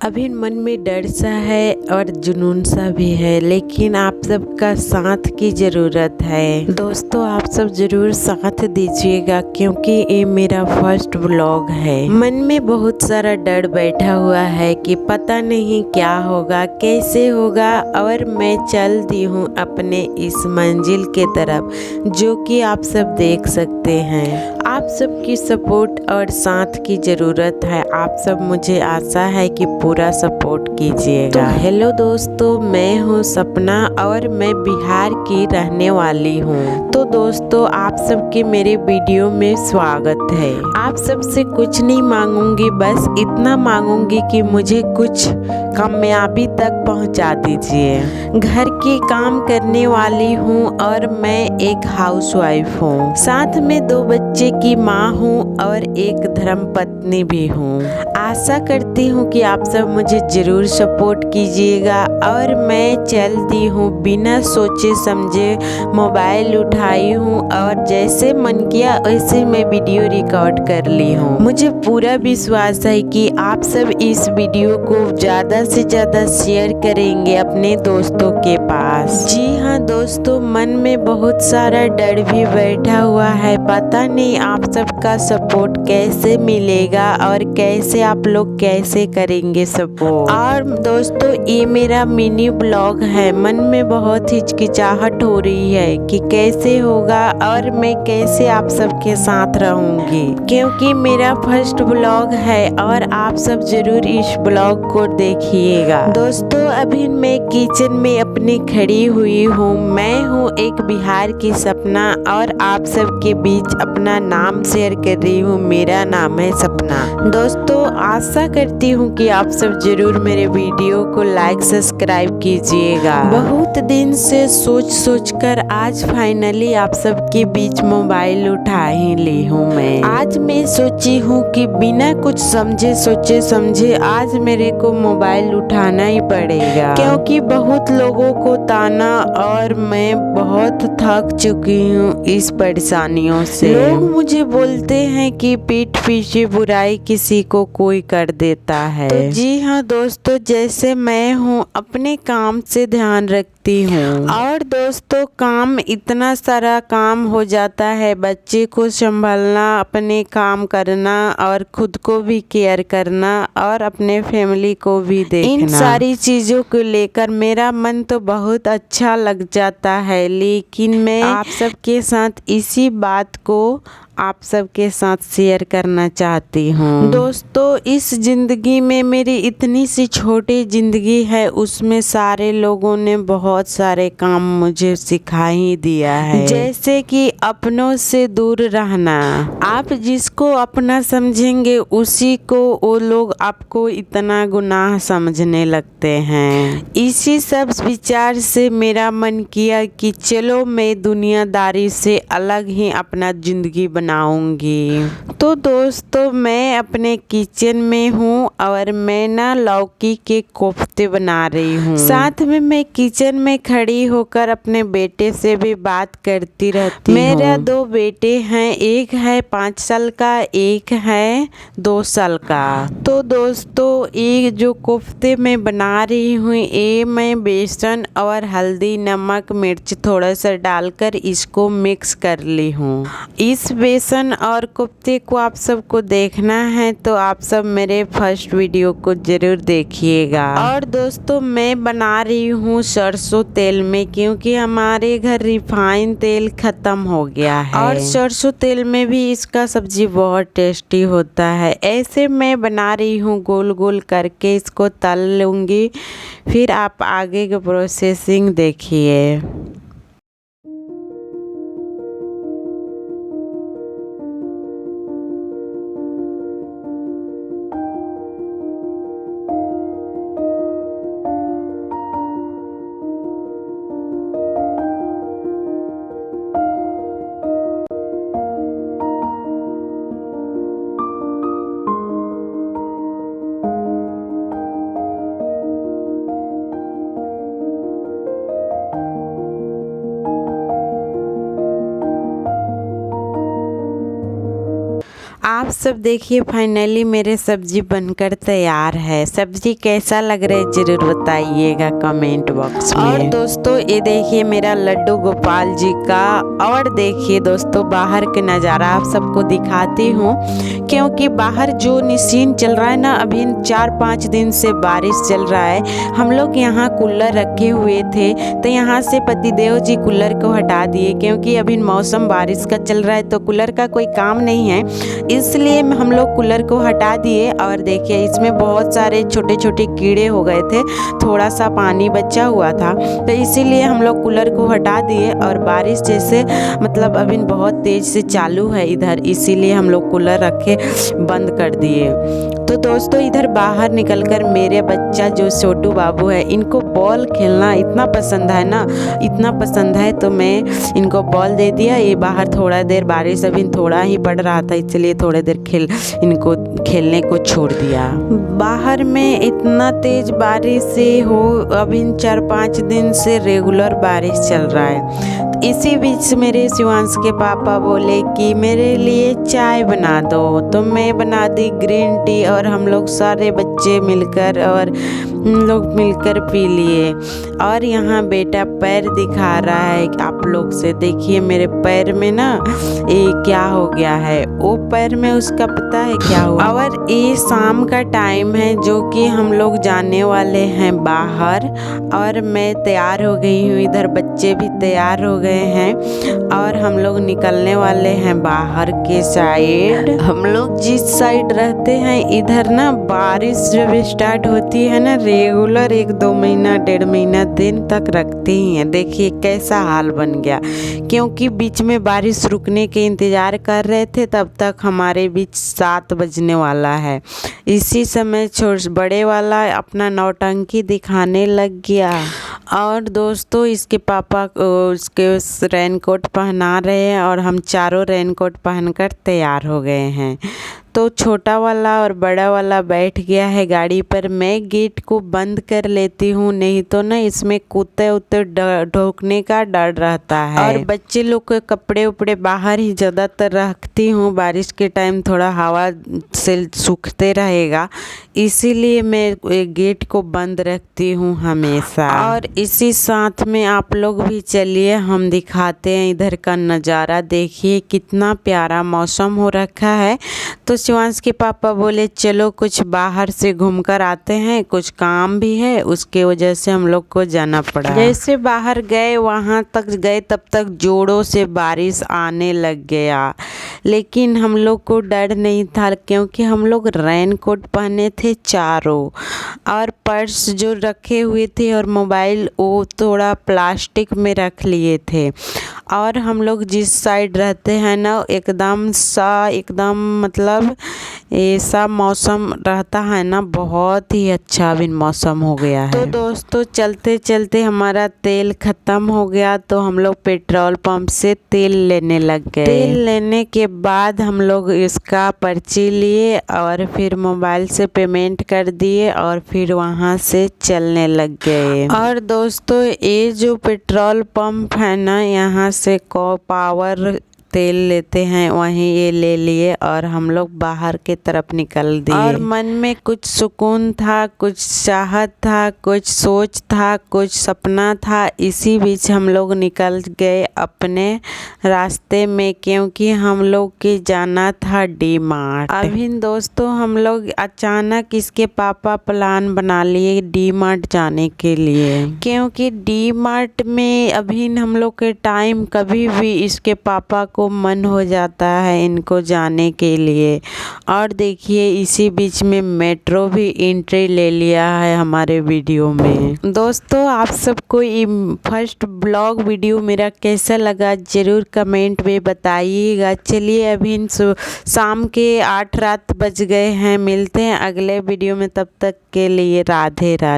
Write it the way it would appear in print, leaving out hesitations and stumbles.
अभी मन में डर सा है और जुनून सा भी है, लेकिन आप सबका साथ की ज़रूरत है। दोस्तों, आप सब ज़रूर साथ दीजिएगा क्योंकि ये मेरा फर्स्ट व्लॉग है। मन में बहुत सारा डर बैठा हुआ है कि पता नहीं क्या होगा, कैसे होगा, और मैं चल दी हूँ अपने इस मंजिल के तरफ, जो कि आप सब देख सकते हैं। आप सबकी सपोर्ट और साथ की ज़रूरत है। आप सब, मुझे आशा है कि पूरा सपोर्ट कीजिएगा। तो हेलो दोस्तों, मैं हूँ सपना और मैं बिहार की रहने वाली हूँ। तो दोस्तों, आप सबके मेरे वीडियो में स्वागत है। आप सबसे कुछ नहीं मांगूंगी, बस इतना मांगूंगी कि मुझे कुछ कामयाबी तक पहुँचा दीजिए। घर के काम करने वाली हूँ और मैं एक हाउसवाइफ हूँ। साथ में 2 बच्चे की माँ हूँ और एक धर्मपत्नी भी हूँ। आशा करती हूँ कि आप सब मुझे ज़रूर सपोर्ट कीजिएगा। और मैं चल दी हूँ बिना सोचे समझे, मोबाइल उठाई हूँ और जैसे मन किया वैसे मैं वीडियो रिकॉर्ड कर ली हूँ। मुझे पूरा विश्वास है कि आप सब इस वीडियो को ज़्यादा से ज़्यादा शेयर करेंगे अपने दोस्तों के पास। जी हाँ दोस्तों, मन में बहुत सारा डर भी बैठा हुआ है। पता नहीं आप सबका सपोर्ट कैसे मिलेगा और कैसे आप लोग कैसे करेंगे सपोर्ट। और दोस्तों, ये मेरा मिनी ब्लॉग है। मन में बहुत हिचकिचाहट हो रही है कि कैसे होगा और मैं कैसे आप सबके साथ रहूंगी, क्योंकि मेरा फर्स्ट ब्लॉग है और आप सब जरूर इस ब्लॉग को देखिएगा। दोस्तों, अभी मैं किचन में अपनी खड़ी हुई हूँ। मैं हूँ एक बिहार की सपना और आप सबके बीच अपना नाम शेयर कर रही हूँ। मेरा नाम है सपना। दोस्तों, आशा करती हूँ कि आप सब जरूर मेरे वीडियो को लाइक सब्सक्राइब कीजिएगा। बहुत दिन से सोच कर आज फाइनली आप सबके बीच मोबाइल उठा ही ली हूँ मैं। आज मैं सोची हूँ कि बिना कुछ समझे सोचे समझे आज मेरे को मोबाइल उठाना ही पड़ेगा, क्योंकि बहुत लोगों को ताना और मैं बहुत थक चुकी हूँ इस परेशानियों से। लोग मुझे बोलते हैं कि पीठ पीछे बुराई किसी को कोई कर देता है। तो जी हाँ दोस्तों, जैसे मैं हूँ अपने काम से ध्यान रखती हूँ। और दोस्तों, काम इतना सारा काम हो जाता है, बच्चे को संभालना, अपने काम करना और खुद को भी केयर करना और अपने फैमिली को भी देखना। इन सारी चीज़ों को लेकर मेरा मन तो बहुत अच्छा लग जाता है, लेकिन मैं आप सबके साथ इसी बात को आप सबके साथ शेयर करना चाहती हूँ। दोस्तों, इस ज़िंदगी में मेरी इतनी सी छोटी ज़िंदगी है, उसमें सारे लोगों ने बहुत सारे काम मुझे सिखा ही दिया है। जैसे कि अपनों से दूर रहना। आप जिसको अपना समझेंगे उसी को वो लोग आपको इतना गुनाह समझने लगते हैं। इसी सब विचार से मेरा मन किया कि चलो मैं दुनियादारी से अलग ही अपना ज़िंदगी बनाऊंगी। तो दोस्तों, मैं अपने किचन में हूँ और मैं ना लौकी के कोफ्ते बना रही हूँ। साथ में मैं किचन में खड़ी होकर अपने बेटे से भी बात करती रहती हूँ। मेरा 2 बेटे हैं, एक है 5 साल का, एक है 2 साल का। तो दोस्तों, ये जो कोफ्ते मैं बना रही हूँ, ये मैं बेसन और हल्दी, नमक, मिर्च थोड़ा सा डालकर इसको मिक्स कर ली हूँ। इस बेसन और कोफ्ते को आप सबको देखना है तो आप सब मेरे फर्स्ट वीडियो को जरूर देखिएगा। और दोस्तों, मैं बना रही हूँ सरसों तेल में, क्योंकि हमारे घर रिफाइन तेल ख़त्म हो गया है और सरसों तेल में भी इसका सब्जी बहुत टेस्टी होता है। ऐसे मैं बना रही हूँ, गोल गोल करके इसको तल लूँगी। फिर आप आगे के प्रोसेसिंग देखिए। सब देखिए फाइनली मेरे सब्जी बनकर तैयार है। सब्जी कैसा लग रहा है जरूर बताइएगा कमेंट बॉक्स में। और दोस्तों ये देखिए मेरा लड्डू गोपाल जी का। और देखिए दोस्तों बाहर के नज़ारा आप सबको दिखाती हूँ, क्योंकि बाहर जो निसीन चल रहा है ना, अभी 4-5 दिन से बारिश चल रहा है। हम लोग यहाँ कूलर रखे हुए थे तो यहाँ से पतिदेव जी कूलर को हटा दिए, क्योंकि अभी मौसम बारिश का चल रहा है तो कूलर का कोई काम नहीं है, इसलिए हम लोग कूलर को हटा दिए। और देखिए इसमें बहुत सारे छोटे छोटे कीड़े हो गए थे, थोड़ा सा पानी बचा हुआ था तो इसीलिए हम लोग कूलर को हटा दिए। और बारिश जैसे मतलब अभी बहुत तेज़ से चालू है इधर, इसीलिए हम लोग कूलर रखे बंद कर दिए। तो दोस्तों इधर बाहर निकलकर मेरे बच्चा जो छोटू बाबू है, इनको बॉल खेलना इतना पसंद है ना, इतना पसंद है, तो मैं इनको बॉल दे दिया। ये बाहर थोड़ा देर बारिश अभी थोड़ा ही पड़ रहा था, इसलिए थोड़ी देर इनको खेलने को छोड़ दिया। बाहर में इतना तेज बारिश से हो, अभी 4-5 दिन से रेगुलर बारिश चल रहा है। इसी बीच मेरे शिवांश के पापा बोले कि मेरे लिए चाय बना दो, तो मैं बना दी ग्रीन टी, और हम लोग सारे बच्चे मिलकर और लोग मिलकर पी लिए। और यहाँ बेटा पैर दिखा रहा है आप लोग से, देखिए मेरे पैर में ना ये क्या हो गया है, वो पैर में उसका पता है क्या हुआ। और ये शाम का टाइम है जो कि हम लोग जाने वाले हैं बाहर, और मैं तैयार हो गई हूँ, इधर बच्चे भी तैयार हो गए हैं और हम लोग निकलने वाले हैं बाहर के साइड। हम लोग जिस साइड रहते हैं इधर ना बारिश जब स्टार्ट होती है ना, रेगुलर 1-2 महीना 1.5 महीना दिन तक रखते ही हैं। देखिए कैसा हाल बन गया, क्योंकि बीच में बारिश रुकने के इंतज़ार कर रहे थे, तब तक हमारे बीच 7 बजने वाला है। इसी समय बड़े वाला अपना नौटंकी दिखाने लग गया। और दोस्तों इसके पापा उसके रेनकोट पहना रहे हैं और हम चारों रेनकोट पहनकर तैयार हो गए हैं। तो छोटा वाला और बड़ा वाला बैठ गया है गाड़ी पर। मैं गेट को बंद कर लेती हूँ, नहीं तो ना इसमें कुत्ते उत्ते ढोकने का डर रहता है। और बच्चे लोग के कपड़े उपड़े बाहर ही ज़्यादातर रखती हूँ, बारिश के टाइम थोड़ा हवा से सूखते रहेगा, इसीलिए मैं गेट को बंद रखती हूँ हमेशा। और इसी साथ में आप लोग भी चलिए हम दिखाते हैं इधर का नज़ारा। देखिए कितना प्यारा मौसम हो रखा है। तो शिवांश के पापा बोले चलो कुछ बाहर से घूमकर आते हैं, कुछ काम भी है, उसके वजह से हम लोग को जाना पड़ा। जैसे बाहर गए वहाँ तक गए तब तक जोरों से बारिश आने लग गया, लेकिन हम लोग को डर नहीं था, क्योंकि हम लोग रेनकोट पहने थे चारों, और पर्स जो रखे हुए थे और मोबाइल वो थोड़ा प्लास्टिक में रख लिए थे। और हम लोग जिस साइड रहते हैं ना एकदम मतलब ऐसा मौसम रहता है ना, बहुत ही अच्छा भी मौसम हो गया है। तो दोस्तों चलते चलते हमारा तेल ख़त्म हो गया, तो हम लोग पेट्रोल पंप से तेल लेने लग गए। तेल लेने के बाद हम लोग इसका पर्ची लिए और फिर मोबाइल से पेमेंट कर दिए और फिर वहाँ से चलने लग गए। और दोस्तों ये जो पेट्रोल पंप है ना, यहाँ से पावर तेल लेते हैं, वहीं ये ले लिए और हम लोग बाहर के तरफ निकल दिए। और मन में कुछ सुकून था, कुछ चाहत था, कुछ सोच था, कुछ सपना था। इसी बीच हम लोग निकल गए अपने रास्ते में, क्योंकि हम लोग के जाना था डी मार्ट। अभी दोस्तों हम लोग अचानक इसके पापा प्लान बना लिए डी मार्ट जाने के लिए, क्योंकि डी मार्ट में अभी हम लोग के टाइम कभी भी इसके पापा को मन हो जाता है इनको जाने के लिए। और देखिए इसी बीच में मेट्रो भी एंट्री ले लिया है हमारे वीडियो में। दोस्तों आप सबको ये फर्स्ट ब्लॉग वीडियो मेरा कैसा लगा ज़रूर कमेंट में बताइएगा। चलिए अभी शाम के 8 रात बज गए हैं, मिलते हैं अगले वीडियो में, तब तक के लिए राधे राधे।